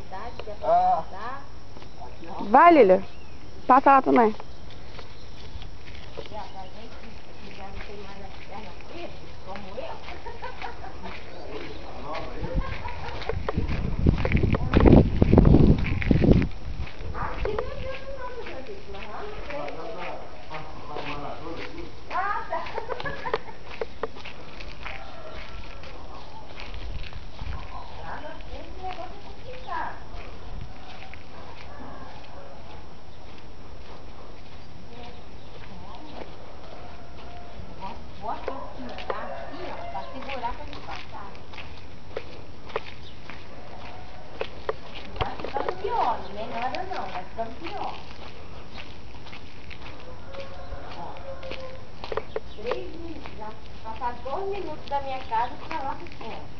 cidade, quer passar. Vai, Lília. Passa lá também. Já tá gente que já não tem mais as pernas pretas, como eu. Aqui não adianta não, meu Deus, mas lá não sei. Ah, tá. Lá na frente o negócio é complicado. Bota aqui, tá? Aqui, ó, pra segurar pra gente passar. Vai ficando pior, não melhora não, vai ficando pior. Ó, 3 minutos, já passar 2 minutos da minha casa pra lá pro centro.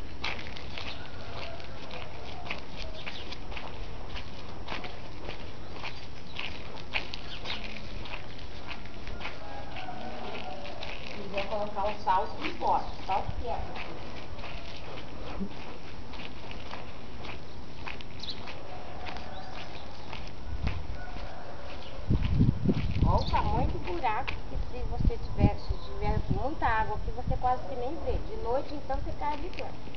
Se quiser colocar o salto, embora. Salto que é. Olha o tamanho do buraco que se você tiver muita água aqui, você quase que nem vê. De noite, então, você cai de canto.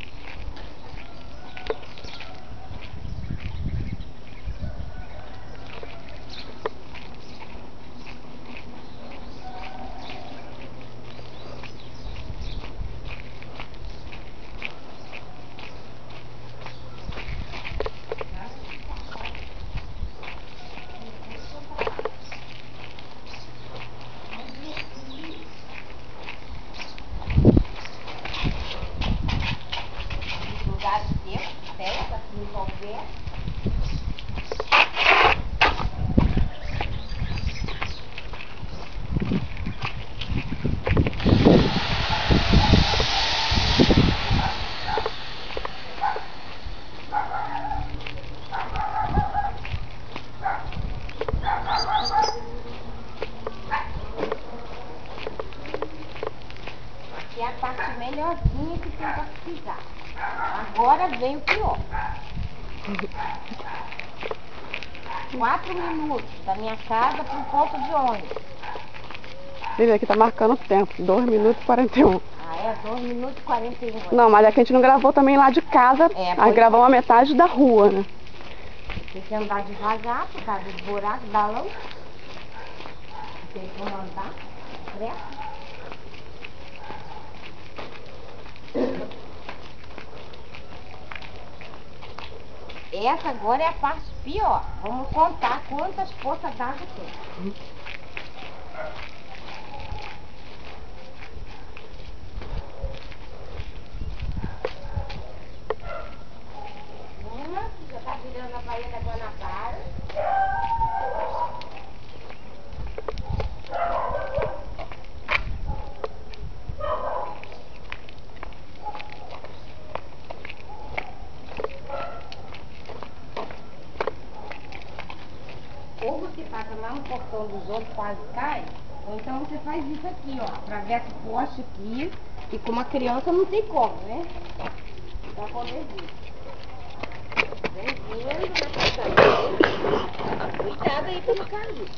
Lugar de tempo, terra, assim, qualquer. Aqui é a parte melhorzinha que tem pra pisar. Agora vem o pior. 4 minutos da minha casa pro ponto de ônibus. Lília, aqui tá marcando o tempo. 2 minutos e 41. Ah, é? 2 minutos e 41. Não, mas é que a gente não gravou também lá de casa. Aí gravamos a metade da rua, né? Tem que andar devagar por causa dos buracos da lâmpada. Tem que andar pressa. Essa agora é a parte pior. Vamos contar quantas poças d'água tem. 1, que já tá virando a Baía da Guanabara. Ou você passa lá no portão dos outros, quase cai, ou então você faz isso aqui, ó, atravessa o poste aqui, e com uma criança não tem como, né? Pra poder vir. Vem vindo na passadeira. Cuidado aí pra não cair.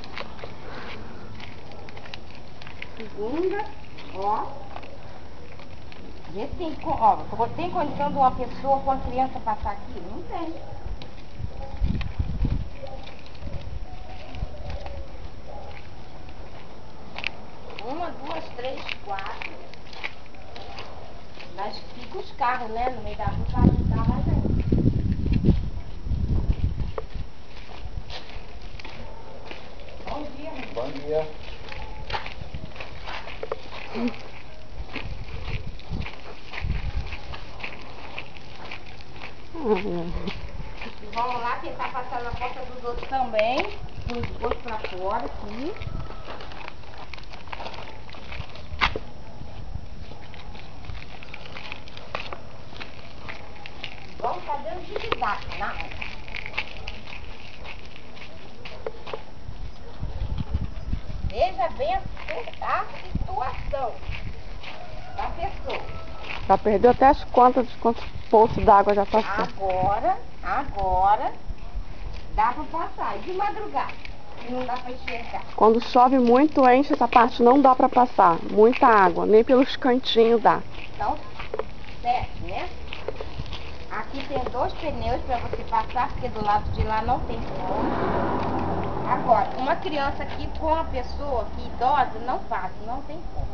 Segunda, ó. Vê se tem, ó, tem condição de uma pessoa com a criança passar aqui? Não tem. 1, 2, 3, 4. Mas fica os carros, né? No meio da rua, o carro vai daí. Bom dia, né? Bom dia. E vamos lá tentar passar na porta dos outros também. Com os esgoto pra fora aqui. Vamos fazer um zigue-zague na água. Veja bem a situação da pessoa. Já perdeu até as contas de quantos poços d'água já passou. Agora Agora dá pra passar. E de madrugada, que não dá pra enxergar. Quando chove muito, enche essa parte, não dá pra passar. Muita água, nem pelos cantinhos dá. Então, certo, né? Aqui tem 2 pneus pra você passar, porque do lado de lá não tem como. Agora, uma criança aqui com a pessoa que idosa não passa, não tem como.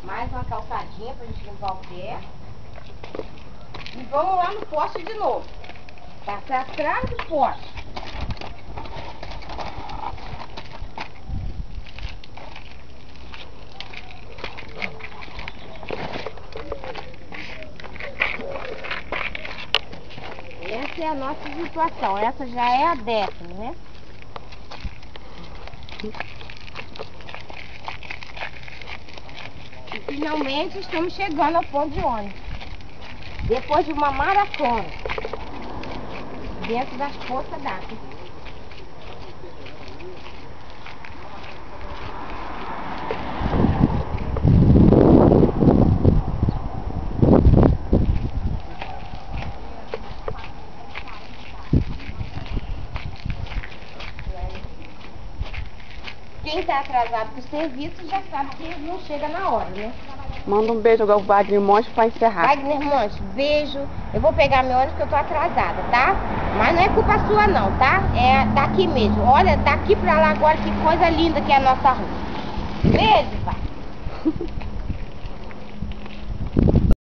Mais uma calçadinha pra gente limpar o pé. E vamos lá no poste de novo. Passar atrás do poste. Essa é a nossa situação. Essa já é a 10ª, né? E finalmente estamos chegando ao ponto de ônibus. Depois de uma maratona. Dentro das forças d'água. Quem está atrasado pro serviço já sabe que não chega na hora, né? Manda um beijo ao Wagner Monte pra encerrar. Wagner Monte, beijo. Eu vou pegar meu ônibus que eu tô atrasada, tá? Mas não é culpa sua não, tá? É daqui mesmo. Olha, daqui pra lá agora, que coisa linda que é a nossa rua. Beijo, pai.